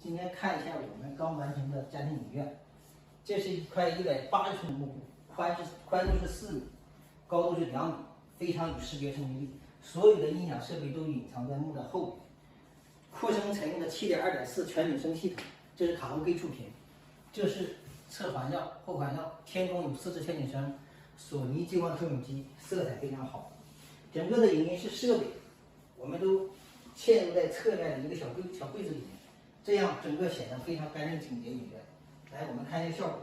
今天看一下我们刚完成的家庭影院。这是一块180寸的幕布，宽度是4米，高度是2米，非常有视觉冲击力。所有的音响设备都隐藏在幕的后面。库声采用的7.2.4全景声系统，这是卡后 K 触屏，这是侧环绕、后环绕，天空有4次全景声，索尼激光投影机，色彩非常好。整个的影音是设备，我们都嵌入在侧面的一个小柜子里面，这样整个显得非常干净整洁影院。来，我们看一下效果。